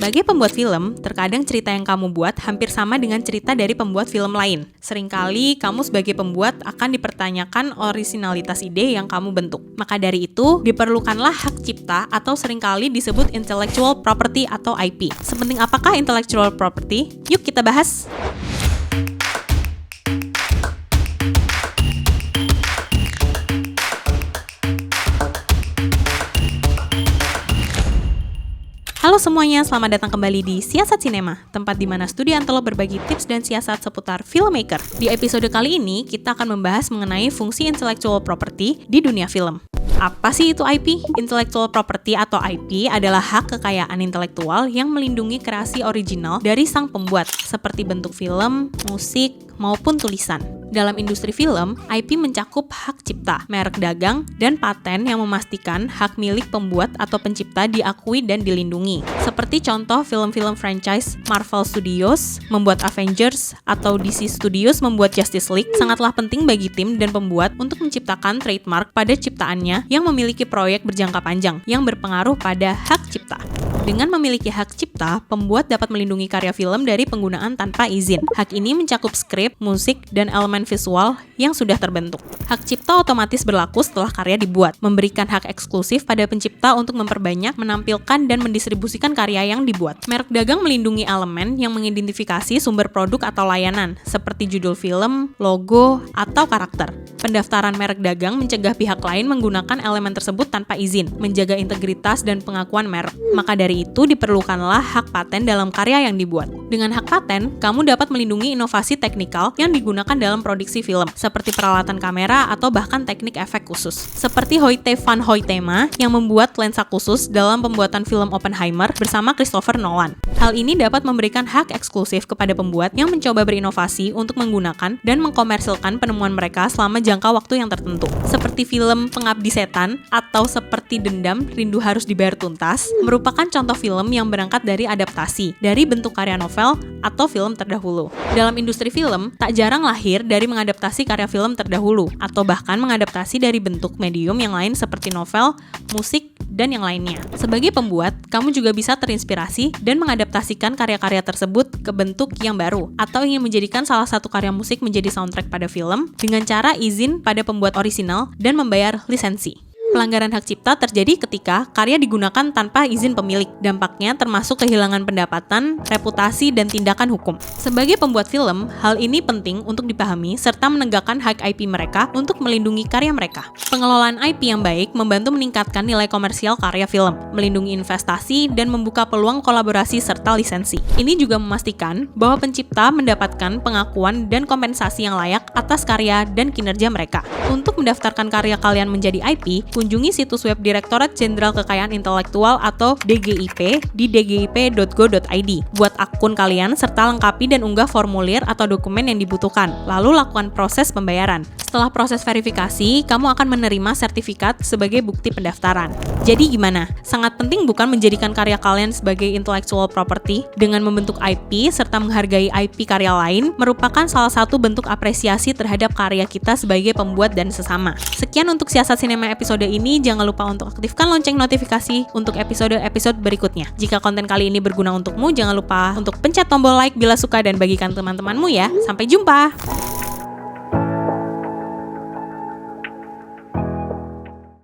Sebagai pembuat film, terkadang cerita yang kamu buat hampir sama dengan cerita dari pembuat film lain. Seringkali, kamu sebagai pembuat akan dipertanyakan orisinalitas ide yang kamu bentuk. Maka dari itu, diperlukanlah hak cipta atau seringkali disebut intellectual property atau IP. Sepenting apakah intellectual property? Yuk kita bahas! Halo semuanya, selamat datang kembali di Siasat Sinema, tempat di mana Studi Antelo berbagi tips dan siasat seputar filmmaker. Di episode kali ini, kita akan membahas mengenai fungsi intellectual property di dunia film. Apa sih itu IP? Intellectual property atau IP adalah hak kekayaan intelektual yang melindungi kreasi original dari sang pembuat, seperti bentuk film, musik, maupun tulisan. Dalam industri film, IP mencakup hak cipta, merek dagang, dan paten yang memastikan hak milik pembuat atau pencipta diakui dan dilindungi. Seperti contoh film-film franchise Marvel Studios membuat Avengers atau DC Studios membuat Justice League, sangatlah penting bagi tim dan pembuat untuk menciptakan trademark pada ciptaannya yang memiliki proyek berjangka panjang yang berpengaruh pada hak cipta. Dengan memiliki hak cipta, pembuat dapat melindungi karya film dari penggunaan tanpa izin. Hak ini mencakup skrip, musik, dan elemen visual yang sudah terbentuk. Hak cipta otomatis berlaku setelah karya dibuat, memberikan hak eksklusif pada pencipta untuk memperbanyak, menampilkan, dan mendistribusikan karya yang dibuat. Merek dagang melindungi elemen yang mengidentifikasi sumber produk atau layanan, seperti judul film, logo, atau karakter. Pendaftaran merek dagang mencegah pihak lain menggunakan elemen tersebut tanpa izin, menjaga integritas dan pengakuan merek. Maka dari itu diperlukanlah hak paten dalam karya yang dibuat. Dengan hak paten, kamu dapat melindungi inovasi teknikal yang digunakan dalam produksi film, seperti peralatan kamera atau bahkan teknik efek khusus. Seperti Hoyte van Hoytema yang membuat lensa khusus dalam pembuatan film Oppenheimer bersama Christopher Nolan. Hal ini dapat memberikan hak eksklusif kepada pembuat yang mencoba berinovasi untuk menggunakan dan mengkomersilkan penemuan mereka selama jangka waktu yang tertentu. Seperti film Pengabdi Setan atau seperti Dendam, Rindu Harus Dibayar Tuntas, merupakan contoh film yang berangkat dari adaptasi dari bentuk karya novel atau film terdahulu. Dalam industri film, tak jarang lahir dari mengadaptasi karya film terdahulu atau bahkan mengadaptasi dari bentuk medium yang lain seperti novel, musik, dan yang lainnya. Sebagai pembuat, kamu juga bisa terinspirasi dan mengadaptasikan karya-karya tersebut ke bentuk yang baru atau ingin menjadikan salah satu karya musik menjadi soundtrack pada film dengan cara izin pada pembuat orisinal dan membayar lisensi. Pelanggaran hak cipta terjadi ketika karya digunakan tanpa izin pemilik. Dampaknya termasuk kehilangan pendapatan, reputasi, dan tindakan hukum. Sebagai pembuat film, hal ini penting untuk dipahami serta menegakkan hak IP mereka untuk melindungi karya mereka. Pengelolaan IP yang baik membantu meningkatkan nilai komersial karya film, melindungi investasi, dan membuka peluang kolaborasi serta lisensi. Ini juga memastikan bahwa pencipta mendapatkan pengakuan dan kompensasi yang layak atas karya dan kinerja mereka. Untuk mendaftarkan karya kalian menjadi IP, kunjungi situs web Direktorat Jenderal Kekayaan Intelektual atau DGIP di dgip.go.id. Buat akun kalian serta lengkapi dan unggah formulir atau dokumen yang dibutuhkan. Lalu lakukan proses pembayaran. Setelah proses verifikasi, kamu akan menerima sertifikat sebagai bukti pendaftaran. Jadi gimana? Sangat penting bukan menjadikan karya kalian sebagai intellectual property? Dengan membentuk IP serta menghargai IP karya lain merupakan salah satu bentuk apresiasi terhadap karya kita sebagai pembuat dan sesama. Sekian untuk Siasat Sinema episode ini, jangan lupa untuk aktifkan lonceng notifikasi untuk episode-episode berikutnya. Jika konten kali ini berguna untukmu, jangan lupa untuk pencet tombol like bila suka dan bagikan teman-temanmu ya. Sampai jumpa!